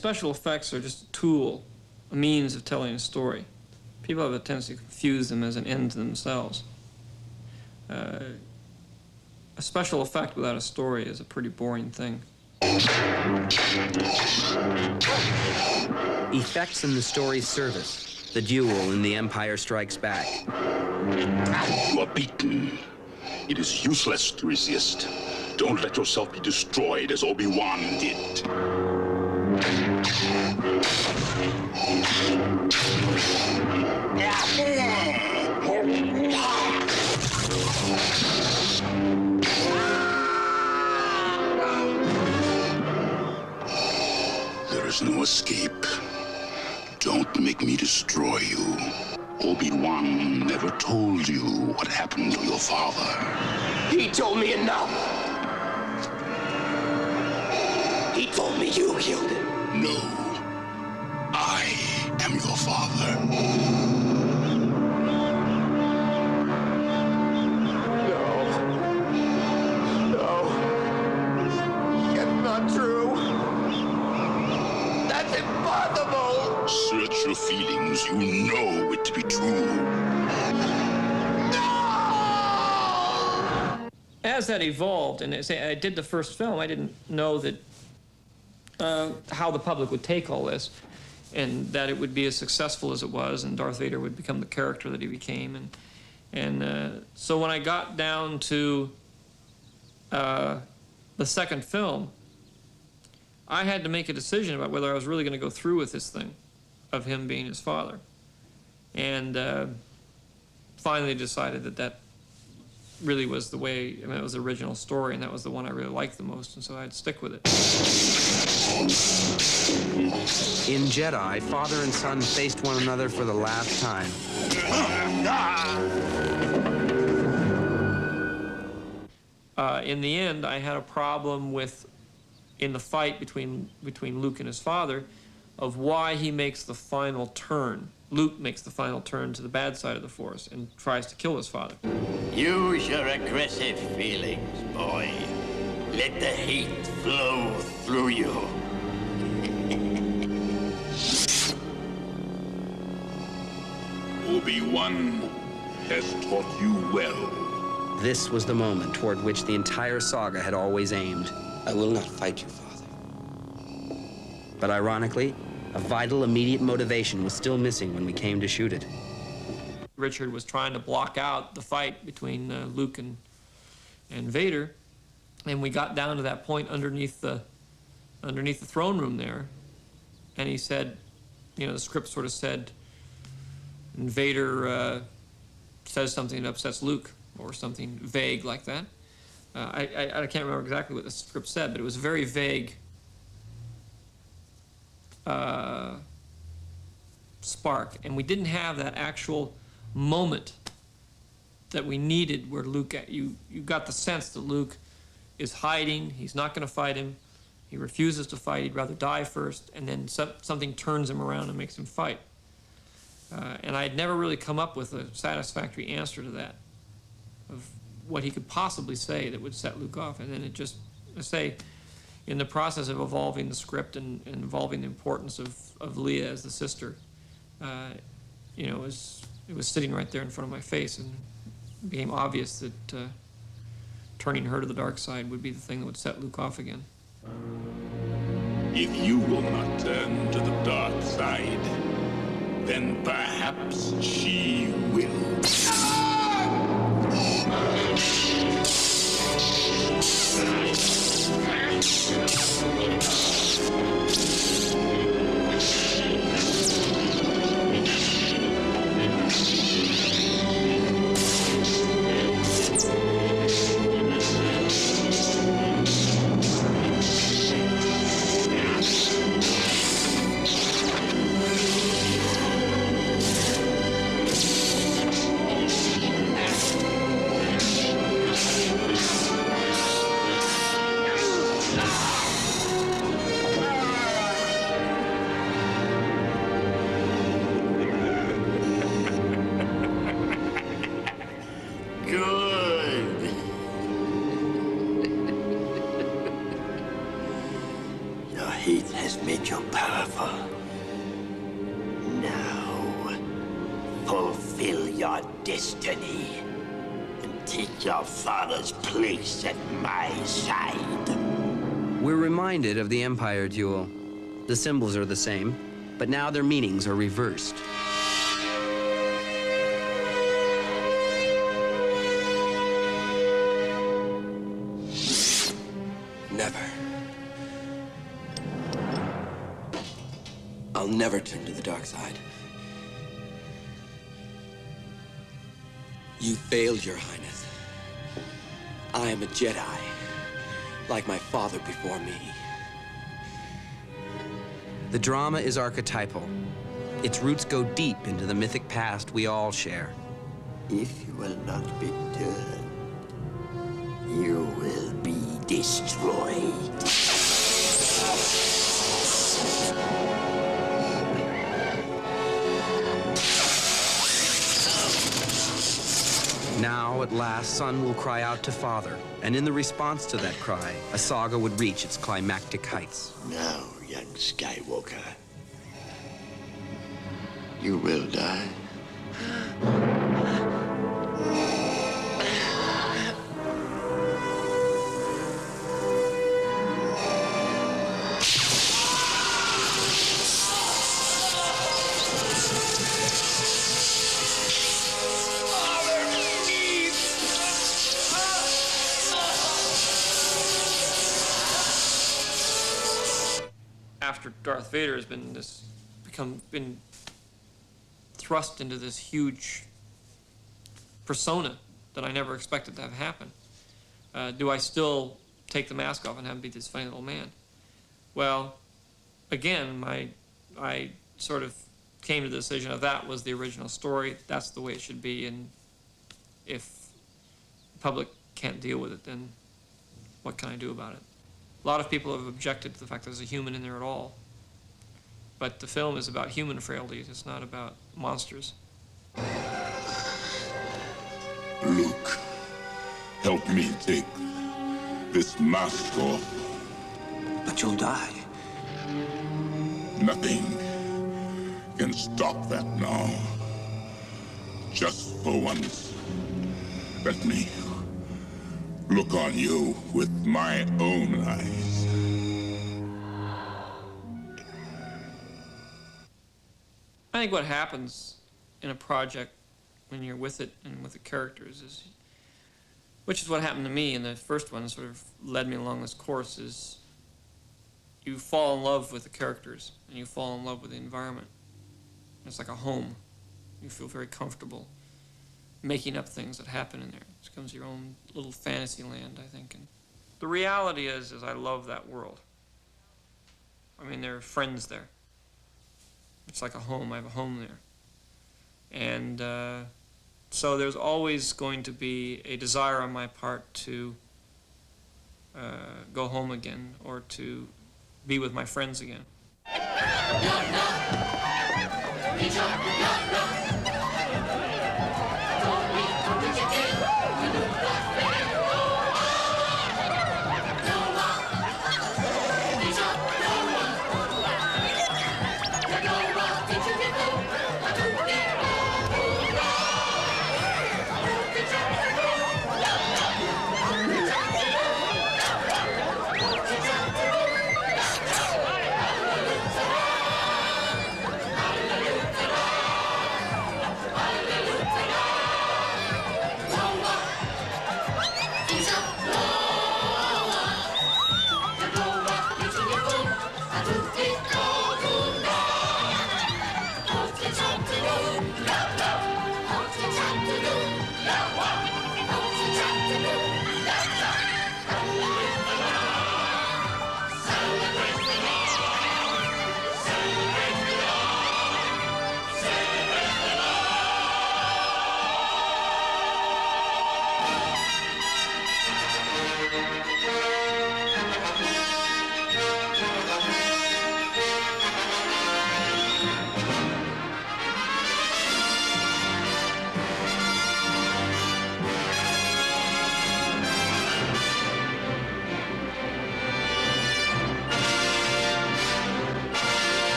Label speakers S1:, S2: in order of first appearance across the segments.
S1: special effects are just a tool, a means of telling a story. People have a tendency to confuse them as an end to themselves. A special effect without a story is a pretty boring thing.
S2: Effects in the story's service. The duel in The Empire Strikes Back.
S3: You are beaten. It is useless to resist. Don't let yourself be destroyed as Obi-Wan did. There is no escape. Don't make me destroy you. Obi-Wan never told you what happened to your father.
S4: He told me enough. He told me you killed him.
S3: No. I am your father.
S4: No. It's not true. That's impossible.
S3: Search your feelings. You know it to be true.
S1: As that evolved, and I did the first film, I didn't know that how the public would take all this, and that it would be as successful as it was, and Darth Vader would become the character that he became. And so when I got down to the second film, I had to make a decision about whether I was really going to go through with this thing of him being his father. And finally decided that really was the way, I mean, it was the original story, and that was the one I really liked the most, and so I'd stick with it.
S2: In Jedi, father and son faced one another for the last time.
S1: In the end, I had a problem with, in the fight between Luke and his father, of why he makes the final turn. Luke makes the final turn to the bad side of the Force and tries to kill his father.
S4: Use your aggressive feelings, boy. Let the hate flow through you.
S3: Obi-Wan has taught you well.
S2: This was the moment toward which the entire saga had always aimed.
S4: I will not fight you, Father.
S2: But ironically, a vital, immediate motivation was still missing when we came to shoot it.
S1: Richard was trying to block out the fight between Luke and Vader, and we got down to that point underneath the throne room there, and he said, you know, the script sort of said, and Vader says something that upsets Luke, or something vague like that. I can't remember exactly what the script said, but it was a very vague spark, and we didn't have that actual moment that we needed where Luke, you got the sense that Luke is hiding, he's not going to fight him, he refuses to fight, he'd rather die first, and then something turns him around and makes him fight. And I had never really come up with a satisfactory answer to that, of what he could possibly say that would set Luke off. And then it just, I say, in the process of evolving the script and involving the importance of Leia as the sister, you know, it was sitting right there in front of my face, and it became obvious that turning her to the dark side would be the thing that would set Luke off again.
S3: If you will not turn to the dark side, then perhaps she will.
S4: you're powerful. Now, fulfill your destiny and take your father's place at my side.
S2: We're reminded of the Empire duel. The symbols are the same, but now their meanings are reversed.
S5: Never. I'll never turn to the dark side. You failed, Your Highness. I am a Jedi, like my father before me.
S2: The drama is archetypal. Its roots go deep into the mythic past we all share.
S4: If you will not be turned, you will be destroyed.
S2: Now, at last, son will cry out to father, and in the response to that cry, a saga would reach its climactic heights.
S4: Now, young Skywalker, you will die.
S1: After Darth Vader has been thrust into this huge persona that I never expected to have happen, do I still take the mask off and have him be this funny little man? Well, again, I sort of came to the decision of that was the original story. That's the way it should be, and if the public can't deal with it, then what can I do about it? A lot of people have objected to the fact there's a human in there at all. But the film is about human frailties. It's not about monsters.
S3: Luke, help me take this mask off.
S4: But you'll die.
S3: Nothing can stop that now. Just for once, let me look on you with my own eyes.
S1: I think what happens in a project when you're with it and with the characters is, which is what happened to me in the first one, sort of led me along this course, is you fall in love with the characters and you fall in love with the environment. It's like a home. You feel very comfortable making up things that happen in there. It becomes your own little fantasy land, I think. And the reality is I love that world. I mean, there are friends there. It's like a home. I have a home there. And so there's always going to be a desire on my part to go home again or to be with my friends again.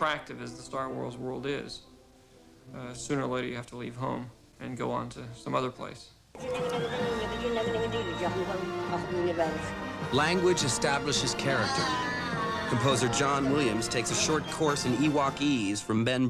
S1: attractive as the Star Wars world is, sooner or later you have to leave home and go on to some other place.
S2: Language establishes character. Composer John Williams takes a short course in Ewokese from Ben